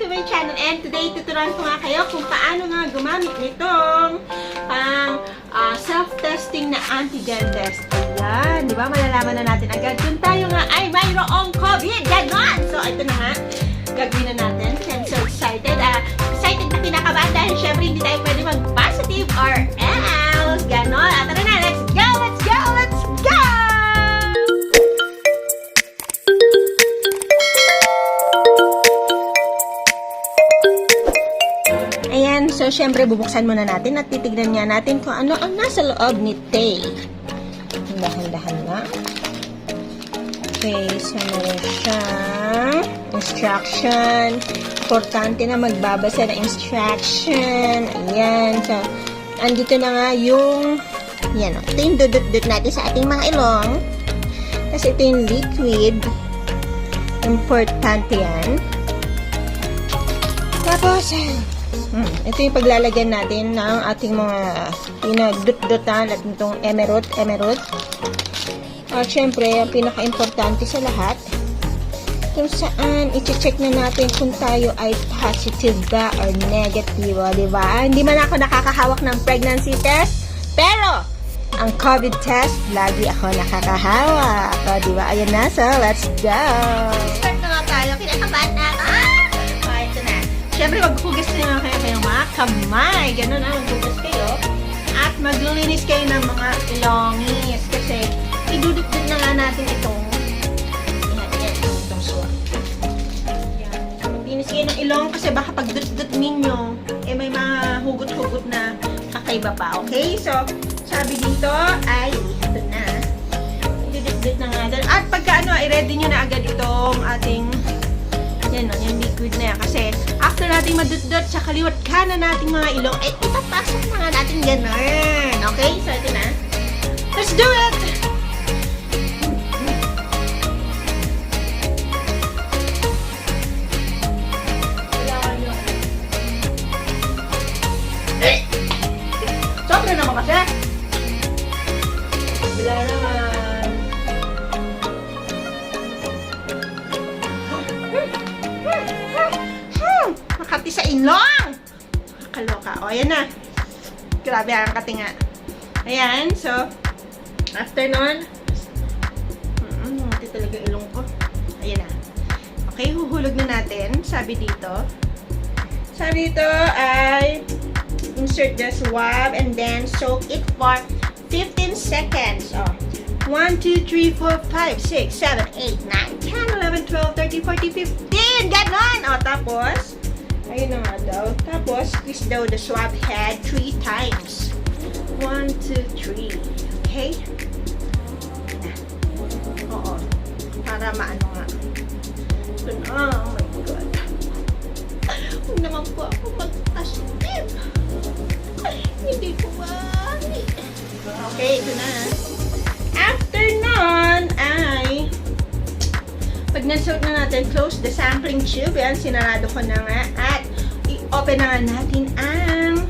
to my channel, and today tuturuan ko nga kayo kung paano nga gumamit nitong self-testing na antigen test. Ayan, di ba? Malalaman na natin agad kung tayo nga ay mayroong COVID. Ganon! So, ito na nga. Gagawin na natin. I'm so excited. Excited na pinakabahan dahil syempre hindi tayo pwede mag-positive or else. Ganon. At tara na, let's go! Let's go! Let's go! Ayan, so syempre bubuksan muna natin at titignan niya natin kung ano ang nasa loob ni Tay. Dahan-dahan na. Okay, so meron siyang instruction. Importante na magbabasa ng instruction. Ayan, so andito na nga yung yan, ito yung dudut-dut natin sa ating mga ilong. Kasi ito yung liquid. Importante yan. Tapos, ito yung paglalagyan natin ng ating mga pinagdut-dutan at itong emerald. At syempre, ang pinaka-importante sa lahat, kung saan i-check na natin kung tayo ay positive ba or negative, diba? Hindi man ako nakakahawak ng pregnancy test, pero ang COVID test, lagi ako nakakahawak. O, diba? Ayan na, so let's go! Start na nga tayo. Kinakabahan na ako. Ito na. Siyempre, maghugas na nga kayo mga kamay. Ganun na, maghugas kayo. At maglilinis kayo ng mga ilongis. Kasi, idudukduk na nga natin itong itong suwa. Yan. Maglinis kayo ng ilong kasi baka pag dut-dut ninyo, eh may mga hugot-hugot na kakaiba pa. Okay? So, sabi dito ay, ito na. Idudukduk na nga. At pagka i-ready nyo na agad itong ating yan o, yung liquid na yan. Kasi, after natin madut-dut sa kaliwat kanan nating mga ilong, eh, ipapasok na nga natin ganun. Okay? So, ito na. Let's do it! Sobra naman kasi. Bila naman. Makati sa ilong. Nakaloka. O, ayan na. Grabe ang katinga. Ayan. So, after nun, makati talaga yung ilong ko. Ayan na. Okay, huhulog na natin. Sabi dito ay insert the swab and then soak it for 15 seconds. Oh. 1, 2, 3, 4, 5, 6, 7, 8, 9, 10, 11, 12, 13, 14, 15. Ganon! O, tapos, ayun na nga daw. Tapos, twist daw the swab head 3 times. 1, 2, 3. Okay? Oo. Para maano nga. Oh my God. Huwag naman po ako mag-asip. Hindi ko mali. Okay, ito na. After nun, ay pag nasuot na natin, close the sampling tube. Yan, sinarado ko na nga. At i-open na nga natin ang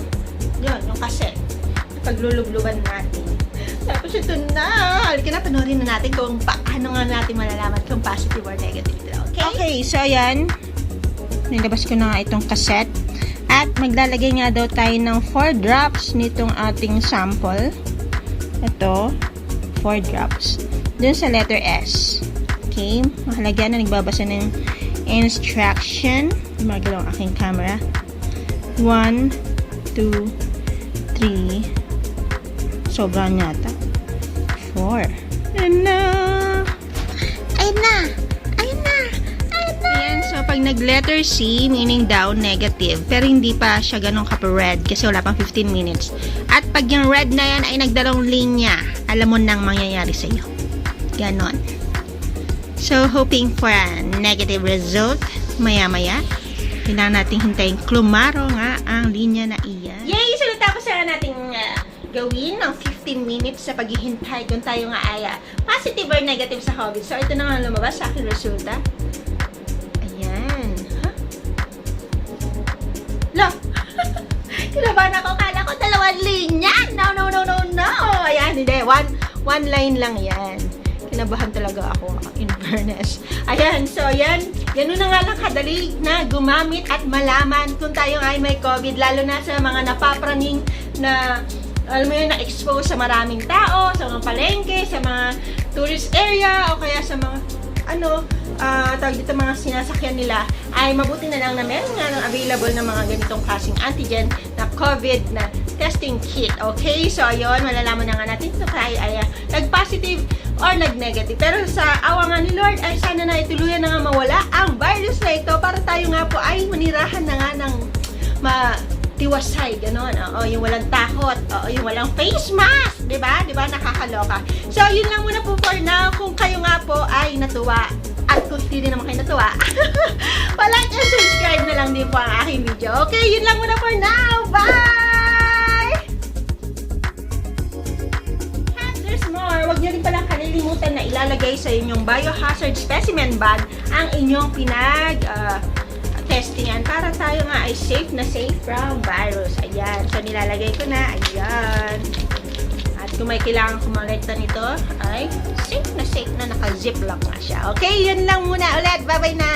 yung cassette. Paglulubluban natin. Tapos ito na. Halika na, panoorin na natin kung paano nga natin malalaman kung positive or negative. Okay? Okay, so ayan. Nilabas ko na nga itong cassette. At maglalagay nga daw tayo ng 4 drops nitong ating sample. Ito, 4 drops. Dun sa letter S. Okay, mahalaga na nagbabasa ng instruction. Magalaw ang aking camera. 1, 2, 3. Sobra nata. 4. Ayan na! Ayan na! So, pag nag-letter C, meaning daw negative. Pero hindi pa siya ganun ka-red kasi wala pang 15 minutes. At pag yung red na yan ay nagdalawang linya, alam mo nang mangyayari sa iyo. Ganon. So, hoping for a negative result. Maya-maya, kailangan natin hintayin klumaro nga ang linya na iyan. Yay! So, natapos na natin gawin ng 15 minutes sa paghihintay kung tayo nga ay positive or negative sa COVID. So, ito na nga lumabas sa aking resulta. Kinabahan ako, kala ko 2 linya. No. Ayan, hindi. One line lang yan. Kinabahan talaga ako, in fairness. Ayan, so yan. Ganun na nga lang kadali na gumamit at malaman kung tayo ay may COVID, lalo na sa mga napapraning na, alam mo yun, na-expose sa maraming tao, sa mga palengke, sa mga tourist area, o kaya sa mga, tawag dito, mga sinasakyan nila, ay mabuti na lang na meron nga ng available na mga ganitong klaseng antigen na COVID na testing kit. Okay? So, ayun, malalaman na nga natin ito tayo ay nag-positive or nag-negative. Pero sa awa nga ni Lord, ay sana na ituluyan na nga mawala ang virus na ito para tayo nga po ay manirahan na nga ng matiwasay, gano'n. Oo, yung walang takot. Oo, yung walang face mask. Diba? Diba? Nakakaloka. So, yun lang muna po for now. Kung kayo nga po ay natuwa, at kung hindi naman kayo natuwa, palike and subscribe na lang din po ang aking video. Okay, yun lang muna for now. Bye! And there's more. Huwag niyo rin palang kalilimutan na ilalagay sa inyong biohazard specimen bag ang inyong testingan para tayo nga ay safe from virus. Ayan. So, nilalagay ko na. Ayan. At kung may kailangan kumonekta nito, ay safe na naka-ziplock na siya. Okay, yun lang muna ulit. Bye-bye na!